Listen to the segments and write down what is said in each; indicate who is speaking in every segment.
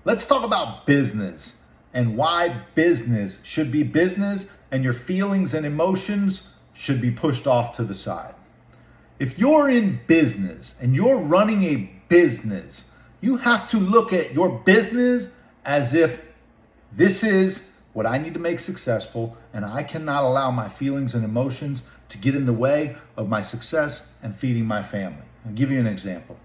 Speaker 1: Let's talk about business and why business should be business and your feelings and emotions should be pushed off to the side. If you're in business and you're running a business, you have to look at your business as if this is what I need to make successful, and I cannot allow my feelings and emotions to get in the way of my success and feeding my family. I'll give you an example.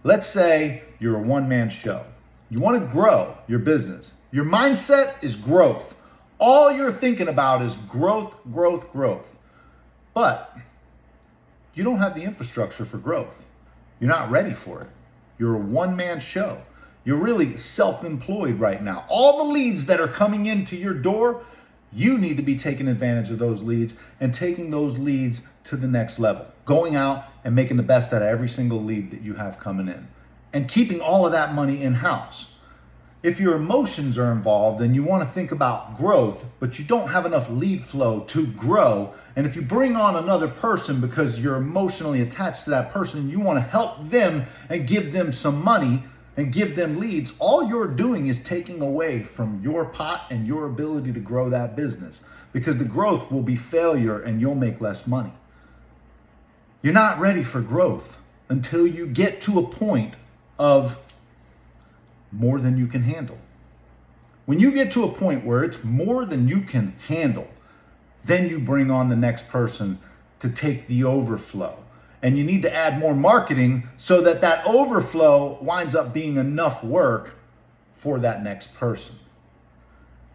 Speaker 1: Let's say you're a one-man show. You want to grow your business. Your mindset is growth. All you're thinking about is growth, growth, growth. But you don't have the infrastructure for growth. You're not ready for it. You're a one-man show. You're really self-employed right now. All the leads that are coming into your door, you need to be taking advantage of those leads and taking those leads to the next level. Going out and making the best out of every single lead that you have coming in and keeping all of that money in-house. If your emotions are involved and you want to think about growth, but you don't have enough lead flow to grow, and if you bring on another person because you're emotionally attached to that person and you want to help them and give them some money and give them leads, all you're doing is taking away from your pot and your ability to grow that business, because the growth will be failure and you'll make less money. You're not ready for growth until you get to a point of more than you can handle. When you get to a point where it's more than you can handle, then you bring on the next person to take the overflow. And you need to add more marketing so that that overflow winds up being enough work for that next person.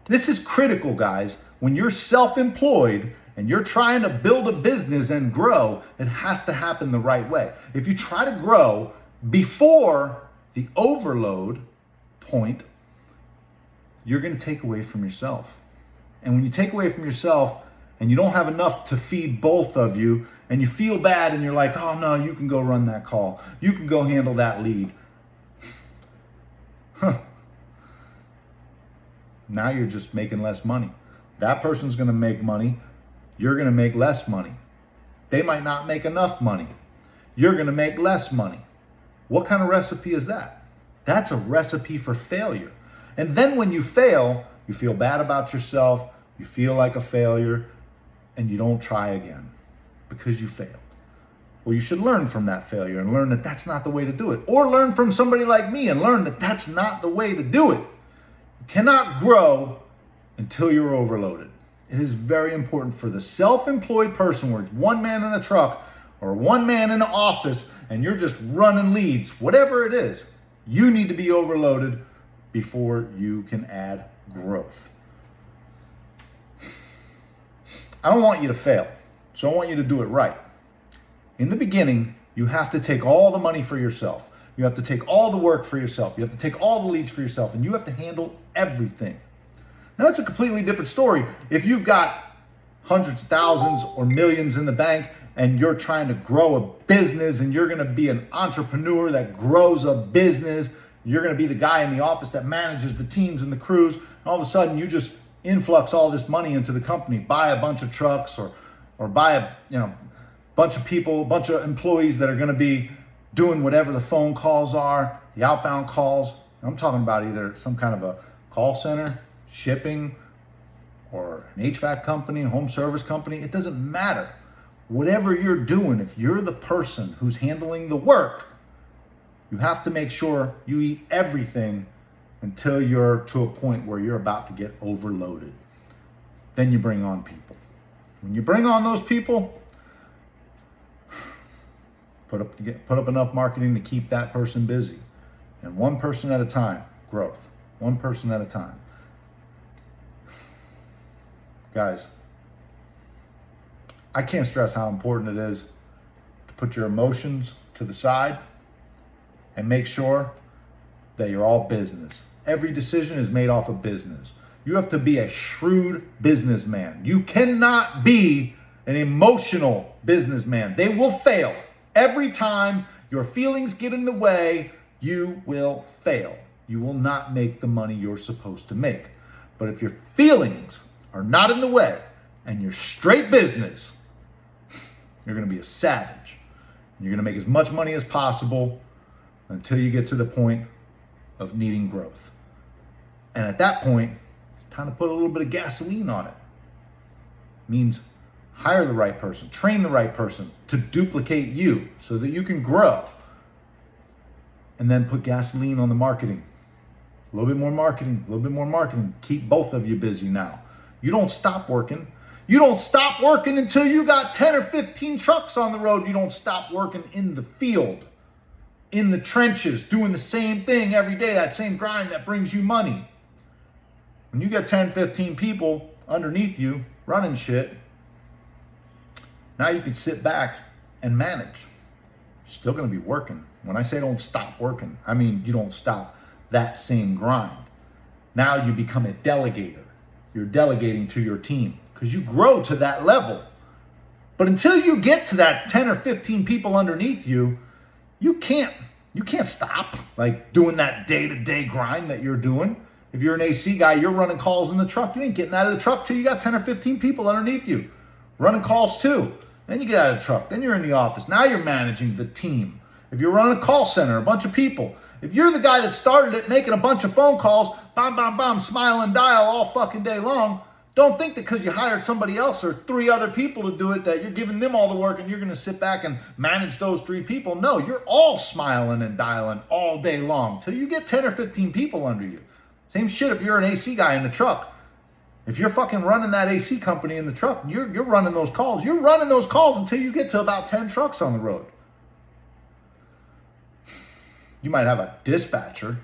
Speaker 1: This is critical, guys. When you're self-employed and you're trying to build a business and grow, it has to happen the right way. If you try to grow before the overload point, you're going to take away from yourself. And when you take away from yourself and you don't have enough to feed both of you, and you feel bad and you're like, oh no, you can go run that call. You can go handle that lead. Now you're just making less money. That person's going to make money. You're going to make less money. They might not make enough money. You're going to make less money. What kind of recipe is that? That's a recipe for failure. And then when you fail, you feel bad about yourself. You feel like a failure and you don't try again because you failed. Well, you should learn from that failure and learn that that's not the way to do it. Or learn from somebody like me and learn that that's not the way to do it. You cannot grow until you're overloaded. It is very important for the self-employed person where it's one man in a truck or one man in an office and you're just running leads, whatever it is, you need to be overloaded before you can add growth. I don't want you to fail, so I want you to do it right. In the beginning, you have to take all the money for yourself. You have to take all the work for yourself. You have to take all the leads for yourself, and you have to handle everything. Now, it's a completely different story if you've got hundreds of thousands or millions in the bank and you're trying to grow a business and you're going to be an entrepreneur that grows a business. You're going to be the guy in the office that manages the teams and the crews. And all of a sudden, you just influx all this money into the company, buy a bunch of trucks or buy a bunch of people, a bunch of employees that are going to be doing whatever the phone calls are, the outbound calls. I'm talking about either some kind of a call center, shipping, or an HVAC company, a home service company. It doesn't matter. Whatever you're doing, if you're the person who's handling the work, you have to make sure you eat everything until you're to a point where you're about to get overloaded. Then you bring on people. When you bring on those people, put up enough marketing to keep that person busy. And one person at a time, growth. One person at a time. Guys, I can't stress how important it is to put your emotions to the side and make sure that you're all business. Every decision is made off of business. You have to be a shrewd businessman. You cannot be an emotional businessman. They will fail. Every time your feelings get in the way, you will fail. You will not make the money you're supposed to make. But if your feelings are not in the way and you're straight business, you're going to be a savage. You're going to make as much money as possible until you get to the point of needing growth. And at that point, it's time to put a little bit of gasoline on it. Means hire the right person, train the right person to duplicate you so that you can grow. And then put gasoline on the marketing. A little bit more marketing, a little bit more marketing. Keep both of you busy now. You don't stop working. You don't stop working until you got 10 or 15 trucks on the road. You don't stop working in the field, in the trenches, doing the same thing every day, that same grind that brings you money. When you get 10, 15 people underneath you running shit, now you can sit back and manage. You're still going to be working. When I say don't stop working, I mean you don't stop that same grind. Now you become a delegator. You're delegating to your team because you grow to that level. But until you get to that 10 or 15 people underneath you, you can't stop like doing that day-to-day grind that you're doing. If you're an AC guy, you're running calls in the truck. You ain't getting out of the truck till you got 10 or 15 people underneath you running calls too. Then you get out of the truck. Then you're in the office. Now you're managing the team. If you're running a call center, a bunch of people, if you're the guy that started it, making a bunch of phone calls, bam, bam, bam, smile and dial all fucking day long, don't think that because you hired somebody else or 3 other people to do it that you're giving them all the work and you're going to sit back and manage those 3 people. No, you're all smiling and dialing all day long till you get 10 or 15 people under you. Same shit if you're an AC guy in the truck. If you're fucking running that AC company in the truck, you're running those calls. You're running those calls until you get to about 10 trucks on the road. You might have a dispatcher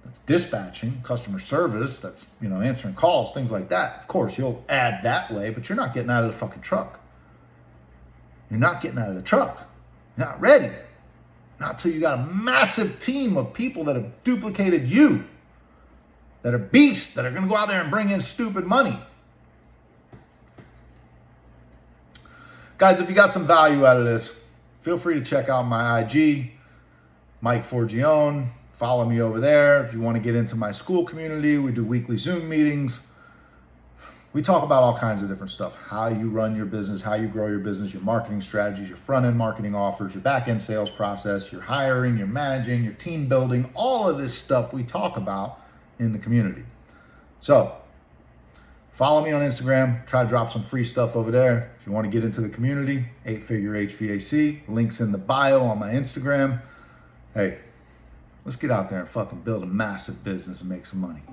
Speaker 1: that's dispatching, customer service, that's, answering calls, things like that. Of course, you'll add that way, but you're not getting out of the fucking truck. You're not getting out of the truck. You're not ready. Not till you got a massive team of people that have duplicated you, that are beasts, that are going to go out there and bring in stupid money. Guys, if you got some value out of this, feel free to check out my IG, Mike Forgione. Follow me over there. If you want to get into my school community, we do weekly Zoom meetings. We talk about all kinds of different stuff. How you run your business, how you grow your business, your marketing strategies, your front-end marketing offers, your back-end sales process, your hiring, your managing, your team building, all of this stuff we talk about in the community. So follow me on Instagram. Try to drop some free stuff over there. If you want to get into the community, 8-Figure HVAC, links in the bio on my Instagram. Hey, let's get out there and fucking build a massive business and make some money.